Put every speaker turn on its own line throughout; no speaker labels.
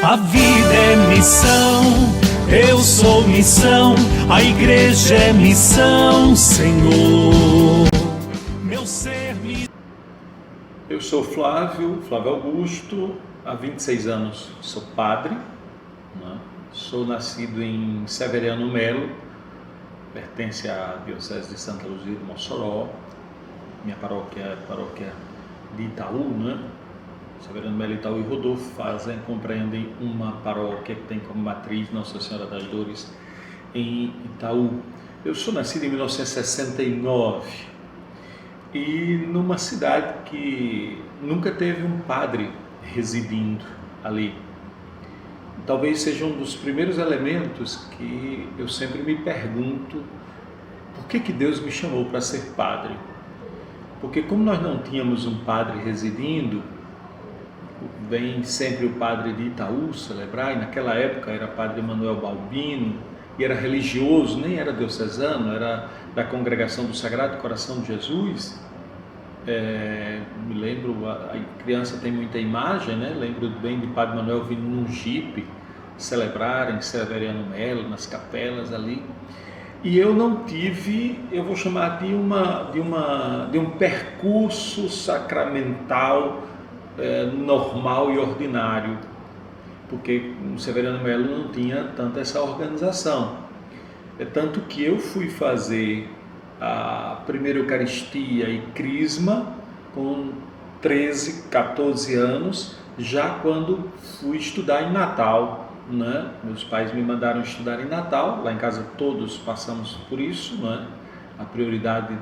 A vida é missão, eu sou missão, a igreja é missão, Senhor. Meu ser me...
Eu sou Flávio Augusto, há 26 anos sou padre, né? Sou nascido em Severiano Melo, pertence à Diocese de Santa Luzia de Mossoró. Minha paróquia é a paróquia de Itaú, né? Severiano Melo, Itaú e Rodolfo compreendem uma paróquia que tem como matriz Nossa Senhora das Dores em Itaú. Eu sou nascido em 1969 e numa cidade que nunca teve um padre residindo ali. Talvez seja um dos primeiros elementos que eu sempre me pergunto por que Deus me chamou para ser padre. Porque como nós não tínhamos um padre residindo, vem sempre o padre de Itaú celebrar, e naquela época era padre Manuel Balbino, e era religioso, nem era diocesano, era da congregação do Sagrado Coração de Jesus. Me lembro, a criança tem muita imagem, né? Lembro bem de padre Manuel vindo num jipe celebrar em Severiano Melo, nas capelas ali. E eu não tive, eu vou chamar de um percurso sacramental normal e ordinário, porque no Severiano Melo não tinha tanta essa organização. É tanto que eu fui fazer a primeira Eucaristia e Crisma com 13, 14 anos, já quando fui estudar em Natal, né? Meus pais me mandaram estudar em Natal, lá em casa todos passamos por isso, né? A prioridade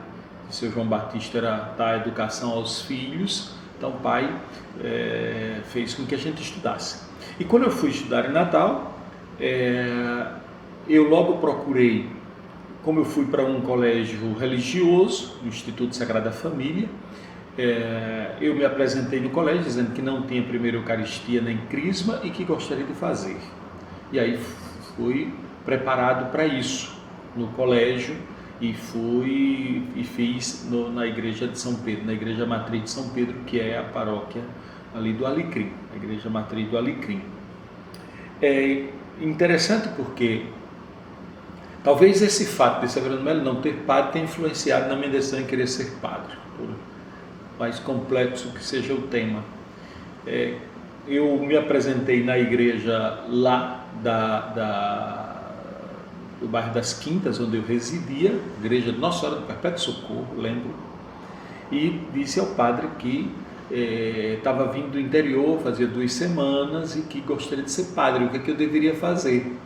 de seu João Batista era dar a educação aos filhos, então o pai fez com que a gente estudasse. E quando eu fui estudar em Natal, eu logo procurei, como eu fui para um colégio religioso, o Instituto Sagrada Família, eu me apresentei no colégio dizendo que não tinha primeira Eucaristia nem Crisma e que gostaria de fazer. E aí fui preparado para isso no colégio e fiz na igreja de São Pedro, na igreja matriz de São Pedro, que é a paróquia ali do Alecrim, a igreja matriz do Alecrim. É interessante porque talvez esse fato de Severiano Melo não ter padre tenha influenciado na minha decisão em querer ser padre, por mais complexo que seja o tema. Eu me apresentei na igreja lá do bairro das Quintas, onde eu residia, igreja de Nossa Senhora do Perpétuo Socorro, lembro, e disse ao padre que estava vindo do interior, fazia 2 semanas, e que gostaria de ser padre, o que eu deveria fazer.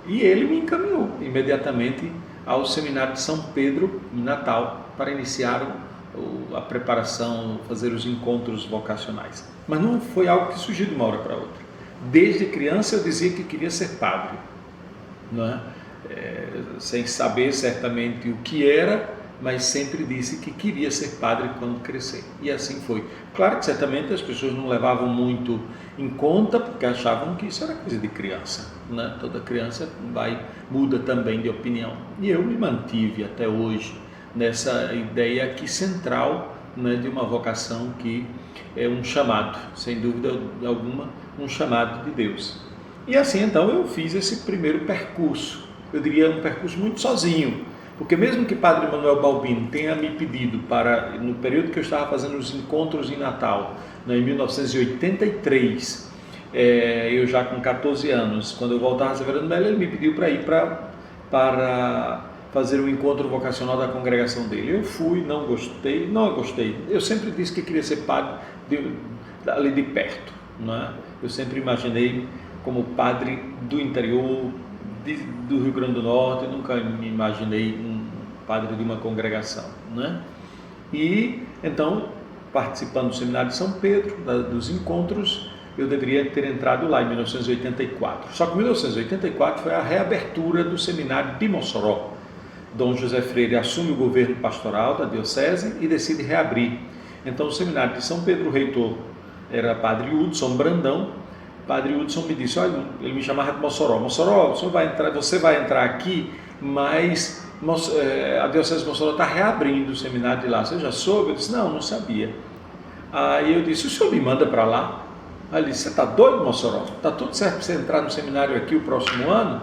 E ele me encaminhou imediatamente ao seminário de São Pedro, em Natal, para iniciar a preparação, fazer os encontros vocacionais. Mas não foi algo que surgiu de uma hora para outra. Desde criança eu dizia que queria ser padre, não é? Sem saber certamente o que era, mas sempre disse que queria ser padre quando crescer. E assim foi. Claro que certamente as pessoas não levavam muito em conta, porque achavam que isso era coisa de criança, né? Toda criança muda também de opinião. E eu me mantive até hoje nessa ideia aqui central, né, de uma vocação que é um chamado, sem dúvida alguma, um chamado de Deus. E assim então eu fiz esse primeiro percurso, eu diria um percurso muito sozinho, porque mesmo que padre Manuel Balbino tenha me pedido para, no período que eu estava fazendo os encontros em Natal, né, em 1983, eu já com 14 anos, quando eu voltava a Severiano Melo, ele me pediu para ir para fazer o encontro vocacional da congregação dele. Eu fui, não gostei. Eu sempre disse que queria ser padre ali de perto, não é? Eu sempre imaginei como padre do interior do Rio Grande do Norte, eu nunca me imaginei um padre de uma congregação, né? E então, participando do seminário de São Pedro, dos encontros, eu deveria ter entrado lá em 1984. Só que em 1984 foi a reabertura do seminário de Mossoró. Dom José Freire assume o governo pastoral da diocese e decide reabrir. Então o seminário de São Pedro, o reitor era padre Hudson Brandão. Padre Hudson me disse, olha, ele me chamava de Mossoró, você vai entrar aqui, mas a diocese de Mossoró está reabrindo o seminário de lá, você já soube? Eu disse, não sabia. Aí eu disse, o senhor me manda para lá? Aí ele disse: você está doido, Mossoró? Está tudo certo para você entrar no seminário aqui o próximo ano?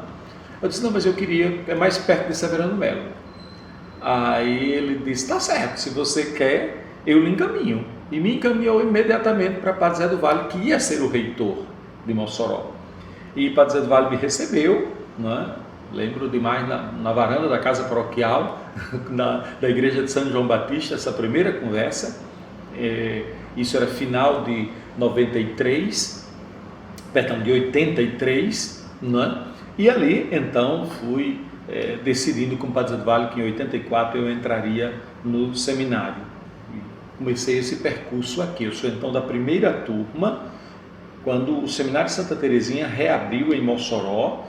Eu disse: não, mas eu queria, é mais perto de Severiano Melo. Aí ele disse: está certo, se você quer, eu lhe encaminho. E me encaminhou imediatamente para Padre Zé do Vale, que ia ser o reitor de Mossoró. E Padre Zé do Vale me recebeu, né? Lembro demais na varanda da casa paroquial, da igreja de São João Batista, essa primeira conversa. Isso era final de 83, né? E ali então fui decidindo com o Padre Zé do Vale que em 84 eu entraria no seminário. Comecei esse percurso aqui. Eu sou então da primeira turma, quando o Seminário de Santa Teresinha reabriu em Mossoró.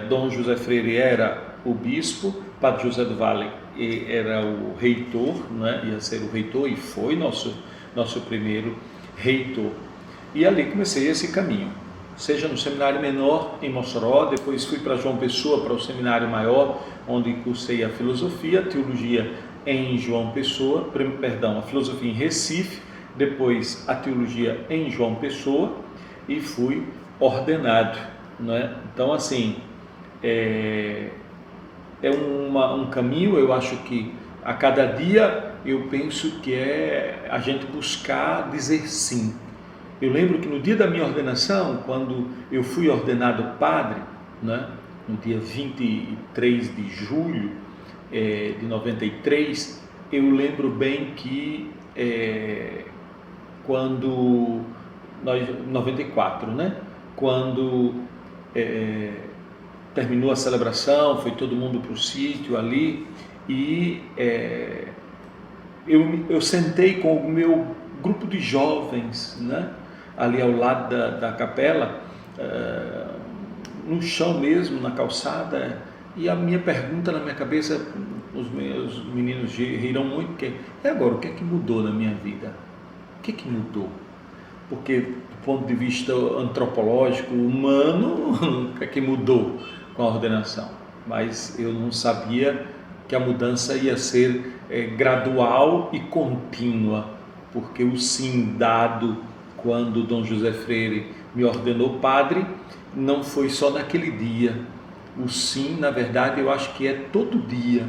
Dom José Freire era o bispo, Padre José do Vale era o reitor, né? Ia ser o reitor e foi nosso primeiro reitor. E ali comecei esse caminho, seja no seminário menor em Mossoró, depois fui para João Pessoa, para o seminário maior, onde cursei a filosofia, a teologia em João Pessoa, a filosofia em Recife, depois a teologia em João Pessoa e fui ordenado, né? Então assim, é um caminho. Eu acho que a cada dia eu penso que é a gente buscar dizer sim. Eu lembro que no dia da minha ordenação, quando eu fui ordenado padre, né, no dia 23 de julho de 93, eu lembro bem que quando nós, 94, né, quando terminou a celebração, foi todo mundo para o sítio ali, e eu sentei com o meu grupo de jovens, né, ali ao lado da capela, no chão mesmo, na calçada, e a minha pergunta na minha cabeça, os meus meninos riram muito, que é: agora, o que é que mudou na minha vida? O que é que mudou? Porque do ponto de vista antropológico, humano, o que é que mudou com a ordenação? Mas eu não sabia que a mudança ia ser gradual e contínua, porque o sim dado quando Dom José Freire me ordenou padre não foi só naquele dia. O sim, na verdade, eu acho que é todo dia,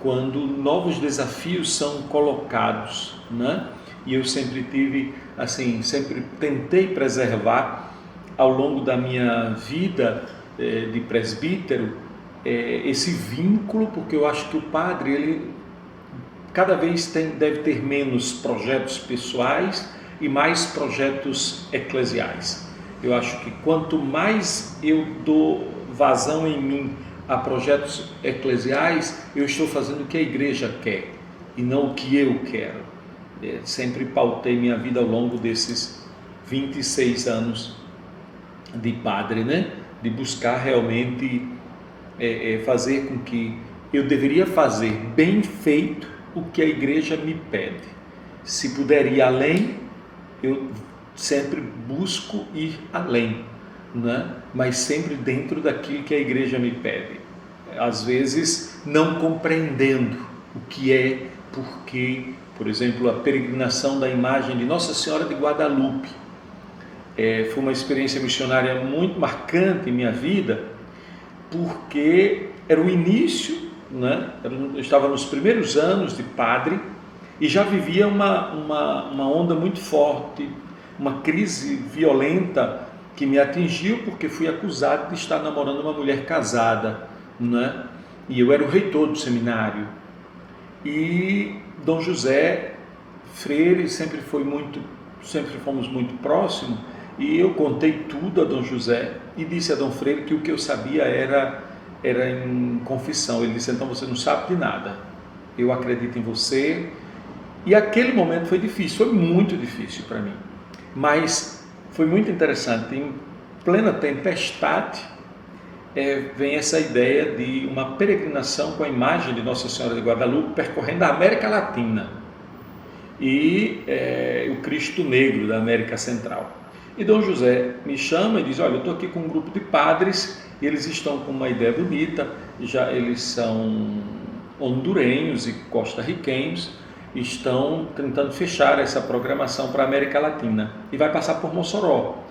quando novos desafios são colocados, né? E eu sempre tive, assim, sempre tentei preservar ao longo da minha vida de presbítero esse vínculo, porque eu acho que o padre, ele cada vez deve ter menos projetos pessoais e mais projetos eclesiais. Eu acho que quanto mais eu dou vazão em mim a projetos eclesiais, eu estou fazendo o que a igreja quer e não o que eu quero. Sempre pautei minha vida ao longo desses 26 anos de padre, né? De buscar realmente fazer com que eu deveria fazer bem feito o que a igreja me pede. Se puder ir além, eu sempre busco ir além, né? Mas sempre dentro daquilo que a igreja me pede. Às vezes não compreendendo o que é, porque, por exemplo, a peregrinação da imagem de Nossa Senhora de Guadalupe foi uma experiência missionária muito marcante em minha vida, porque era o início, né? Eu estava nos primeiros anos de padre e já vivia uma onda muito forte, uma crise violenta que me atingiu, porque fui acusado de estar namorando uma mulher casada, né? E eu era o reitor do seminário. E Dom José Freire sempre fomos muito próximos, e eu contei tudo a Dom José e disse a Dom Freire que o que eu sabia era em confissão. Ele disse: então você não sabe de nada, eu acredito em você. E aquele momento foi difícil, foi muito difícil para mim, mas foi muito interessante. Em plena tempestade vem essa ideia de uma peregrinação com a imagem de Nossa Senhora de Guadalupe percorrendo a América Latina e o Cristo Negro da América Central. E Dom José me chama e diz: olha, eu estou aqui com um grupo de padres e eles estão com uma ideia bonita, já eles são hondurenhos e costarriquenhos, estão tentando fechar essa programação para a América Latina e vai passar por Mossoró.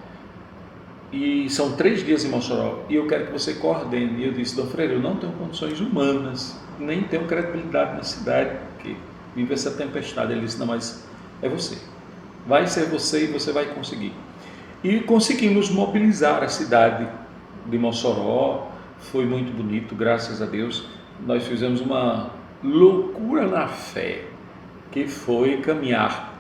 E são 3 dias em Mossoró e eu quero que você coordene. E eu disse: Dom Freire, eu não tenho condições humanas, nem tenho credibilidade na cidade, porque vive essa tempestade. Ele disse: não, mas é você, vai ser você e você vai conseguir. E conseguimos mobilizar a cidade de Mossoró, foi muito bonito, graças a Deus. Nós fizemos uma loucura na fé, que foi caminhar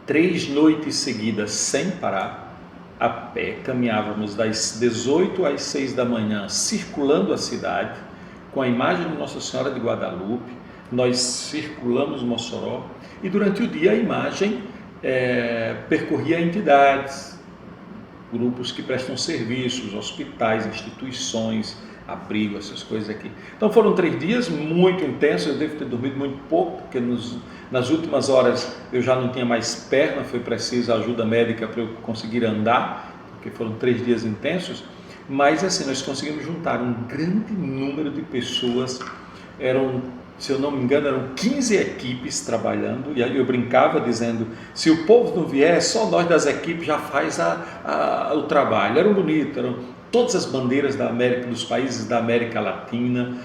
3 noites seguidas sem parar, a pé. Caminhávamos das 18 às 6 da manhã, circulando a cidade, com a imagem de Nossa Senhora de Guadalupe. Nós circulamos Mossoró e durante o dia a imagem percorria entidades, grupos que prestam serviços, hospitais, instituições, abrigo, essas coisas aqui. Então foram 3 dias muito intensos. Eu devo ter dormido muito pouco, porque nas últimas horas eu já não tinha mais perna, foi preciso ajuda médica para eu conseguir andar, porque foram 3 dias intensos. Mas assim, nós conseguimos juntar um grande número de pessoas. Se eu não me engano, eram 15 equipes trabalhando, e aí eu brincava dizendo: se o povo não vier, só nós das equipes já faz o trabalho. Eram bonitos, eram todas as bandeiras dos países da América Latina,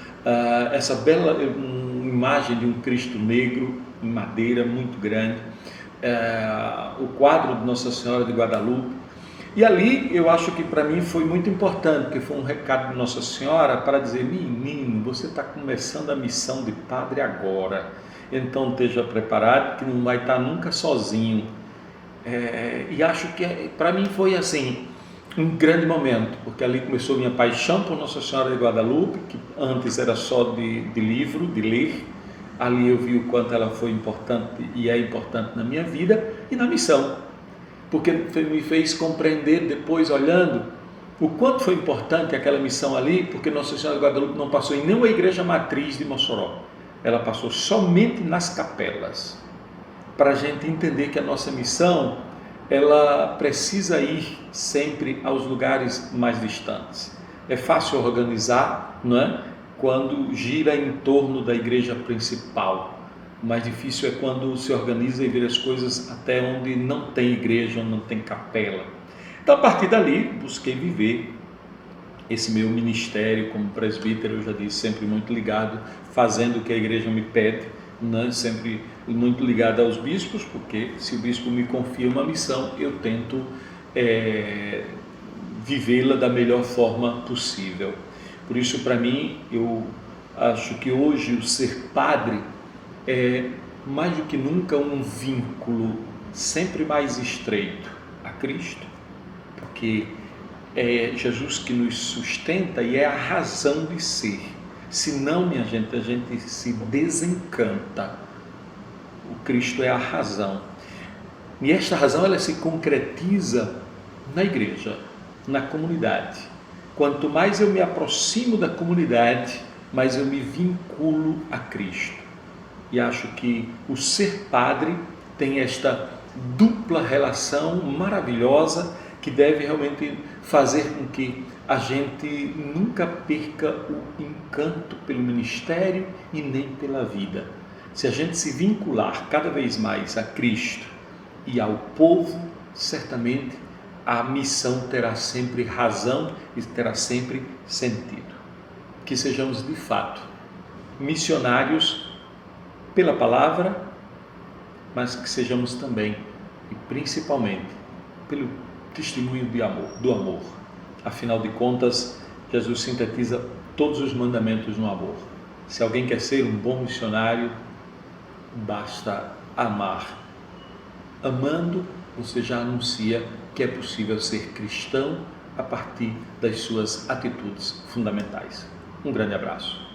essa bela imagem de um Cristo negro em madeira muito grande, o quadro de Nossa Senhora de Guadalupe. E ali eu acho que para mim foi muito importante, porque foi um recado de Nossa Senhora para dizer: menino, você está começando a missão de padre agora, então esteja preparado, que não vai estar nunca sozinho. E acho que para mim foi assim um grande momento, porque ali começou minha paixão por Nossa Senhora de Guadalupe, que antes era só de livro, de ler. Ali eu vi o quanto ela foi importante e é importante na minha vida e na missão, porque me fez compreender depois, olhando, o quanto foi importante aquela missão ali, porque Nossa Senhora de Guadalupe não passou em nenhuma igreja matriz de Mossoró, ela passou somente nas capelas, para a gente entender que a nossa missão, ela precisa ir sempre aos lugares mais distantes. É fácil organizar, não é? Quando gira em torno da igreja principal. O mais difícil é quando se organiza e vê as coisas até onde não tem igreja, onde não tem capela. Então, a partir dali, busquei viver esse meu ministério como presbítero. Eu já disse, sempre muito ligado, fazendo o que a igreja me pede, né? Sempre muito ligado aos bispos, porque se o bispo me confia uma missão, eu tento vivê-la da melhor forma possível. Por isso, para mim, eu acho que hoje o ser padre é mais do que nunca um vínculo sempre mais estreito a Cristo, porque é Jesus que nos sustenta e é a razão de ser. Senão, minha gente, a gente se desencanta. O Cristo é a razão. E esta razão, ela se concretiza na igreja, na comunidade. Quanto mais eu me aproximo da comunidade, mais eu me vinculo a Cristo. E acho que o ser padre tem esta dupla relação maravilhosa que deve realmente fazer com que a gente nunca perca o encanto pelo ministério e nem pela vida. Se a gente se vincular cada vez mais a Cristo e ao povo, certamente a missão terá sempre razão e terá sempre sentido. Que sejamos de fato missionários pela palavra, mas que sejamos também e principalmente pelo testemunho do amor. Afinal de contas, Jesus sintetiza todos os mandamentos no amor. Se alguém quer ser um bom missionário, basta amar. Amando, você já anuncia que é possível ser cristão a partir das suas atitudes fundamentais. Um grande abraço.